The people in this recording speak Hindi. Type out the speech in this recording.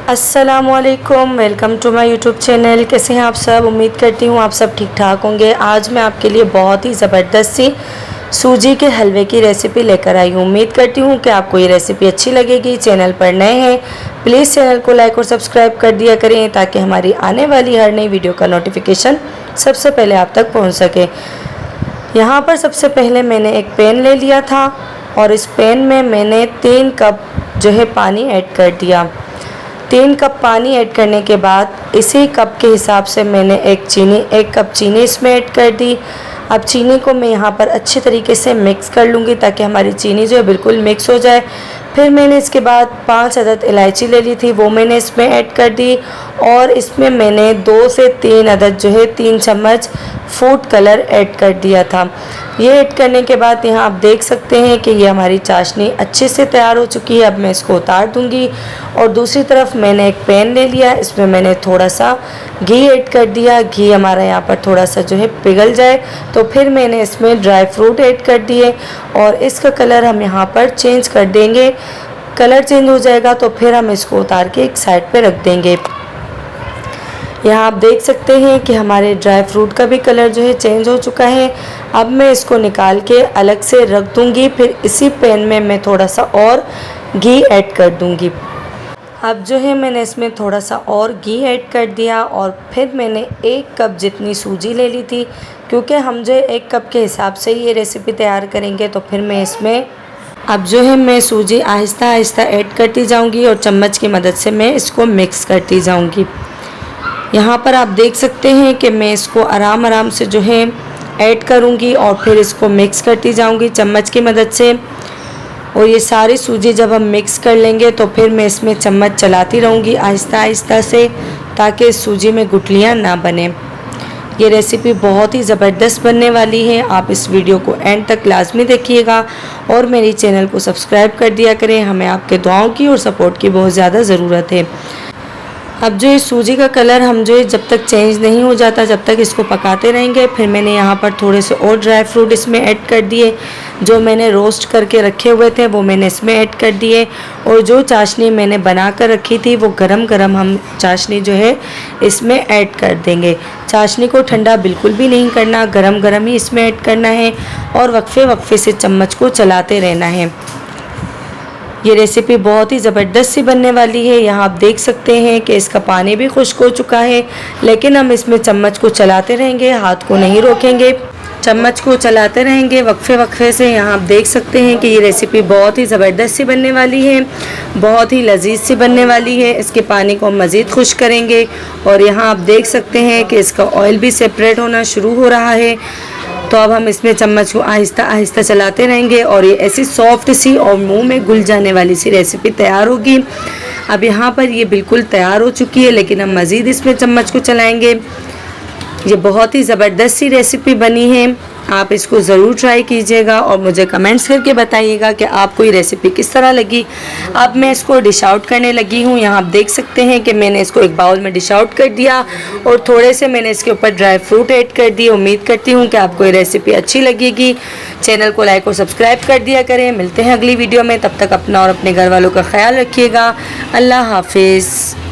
अस्सलामुअलैकुम, welcome to my YouTube channel. कैसे हैं आप सब? उम्मीद करती हूँ आप सब ठीक ठाक होंगे। आज मैं आपके लिए बहुत ही ज़बरदस्त सी सूजी के हलवे की रेसिपी लेकर आई हूँ। उम्मीद करती हूँ कि आपको ये रेसिपी अच्छी लगेगी। चैनल पर नए हैं प्लीज़ चैनल को लाइक और सब्सक्राइब कर दिया करें ताकि हमारी आने वाली हर नई वीडियो का नोटिफिकेशन सबसे पहले आप तक पहुँच सके। यहाँ पर सबसे पहले मैंने एक पैन ले लिया था और इस पैन में मैंने 3 कप जो है पानी ऐड कर दिया। 3 कप पानी ऐड करने के बाद इसी कप के हिसाब से मैंने एक कप चीनी इसमें ऐड कर दी। अब चीनी को मैं यहाँ पर अच्छे तरीके से मिक्स कर लूँगी ताकि हमारी चीनी जो है बिल्कुल मिक्स हो जाए। फिर मैंने इसके बाद 5 अदद इलायची ले ली थी, वो मैंने इसमें ऐड कर दी और इसमें मैंने 2 से 3 अदद जो है 3 चम्मच फूड कलर ऐड कर दिया था। ये ऐड करने के बाद यहाँ आप देख सकते हैं कि ये हमारी चाशनी अच्छे से तैयार हो चुकी है। अब मैं इसको उतार दूँगी और दूसरी तरफ मैंने एक पैन ले लिया, इसमें मैंने थोड़ा सा घी ऐड कर दिया। घी हमारा यहाँ पर थोड़ा सा जो है पिघल जाए तो फिर मैंने इसमें ड्राई फ्रूट ऐड कर दिए और इसका कलर हम यहाँ पर चेंज कर देंगे। कलर चेंज हो जाएगा तो फिर हम इसको उतार के एक साइड पे रख देंगे। यहाँ आप देख सकते हैं कि हमारे ड्राई फ्रूट का भी कलर जो है चेंज हो चुका है। अब मैं इसको निकाल के अलग से रख दूँगी। फिर इसी पैन में मैं थोड़ा सा और घी ऐड कर दूँगी। अब जो है मैंने इसमें थोड़ा सा और घी ऐड कर दिया और फिर मैंने 1 कप जितनी सूजी ले ली थी, क्योंकि हम जो है 1 कप के हिसाब से ये रेसिपी तैयार करेंगे। तो फिर मैं इसमें अब जो है मैं सूजी आहिस्ता आहिस्ता ऐड करती जाऊंगी और चम्मच की मदद से मैं इसको मिक्स करती जाऊंगी। यहाँ पर आप देख सकते हैं कि मैं इसको आराम आराम से जो है ऐड करूँगी और फिर इसको मिक्स करती जाऊँगी चम्मच की मदद से। और ये सारी सूजी जब हम मिक्स कर लेंगे तो फिर मैं इसमें चम्मच चलाती रहूँगी आहिस्ता आहिस्ता से, ताकि इस सूजी में गुठलियाँ ना बने। ये रेसिपी बहुत ही ज़बरदस्त बनने वाली है। आप इस वीडियो को एंड तक लाजमी देखिएगा और मेरी चैनल को सब्सक्राइब कर दिया करें। हमें आपके दुआओं की और सपोर्ट की बहुत ज़्यादा ज़रूरत है। अब जो इस सूजी का कलर हम जो है जब तक चेंज नहीं हो जाता जब तक इसको पकाते रहेंगे। फिर मैंने यहाँ पर थोड़े से और ड्राई फ्रूट इसमें ऐड कर दिए, जो मैंने रोस्ट करके रखे हुए थे वो मैंने इसमें ऐड कर दिए। और जो चाशनी मैंने बना कर रखी थी वो गरम गरम हम चाशनी जो है इसमें ऐड कर देंगे। चाशनी को ठंडा बिल्कुल भी नहीं करना, गरम गरम ही इसमें ऐड करना है और वक्फे वक्फे से चम्मच को चलाते रहना है। ये रेसिपी बहुत ही ज़बरदस्त सी बनने वाली है। यहाँ आप देख सकते हैं कि इसका पानी भी खुश्क हो चुका है, लेकिन हम इसमें चम्मच को चलाते रहेंगे, हाथ को नहीं रोकेंगे, चम्मच को चलाते रहेंगे वक्फे वक्फे से। यहाँ आप देख सकते हैं कि ये रेसिपी बहुत ही ज़बरदस्त सी बनने वाली है, बहुत ही लजीज सी बनने वाली है। इसके पानी को हम मज़ीद खुश्क करेंगे और यहाँ आप देख सकते हैं कि इसका ऑयल भी सेपरेट होना शुरू हो रहा है। तो अब हम इसमें चम्मच को आहिस्ता आहिस्ता चलाते रहेंगे और ये ऐसी सॉफ्ट सी और मुंह में घुल जाने वाली सी रेसिपी तैयार होगी। अब यहाँ पर ये बिल्कुल तैयार हो चुकी है, लेकिन हम मज़ीद इसमें चम्मच को चलाएंगे। ये बहुत ही ज़बरदस्त सी रेसिपी बनी है, आप इसको ज़रूर ट्राई कीजिएगा और मुझे कमेंट्स करके बताइएगा कि आपको ये रेसिपी किस तरह लगी। अब मैं इसको डिश आउट करने लगी हूँ। यहाँ आप देख सकते हैं कि मैंने इसको एक बाउल में डिश आउट कर दिया और थोड़े से मैंने इसके ऊपर ड्राई फ्रूट ऐड कर दिए। उम्मीद करती हूँ कि आपको ये रेसिपी अच्छी लगेगी। चैनल को लाइक और सब्सक्राइब कर दिया करें। मिलते हैं अगली वीडियो में, तब तक अपना और अपने घर वालों का ख्याल रखिएगा। अल्लाह हाफिज़।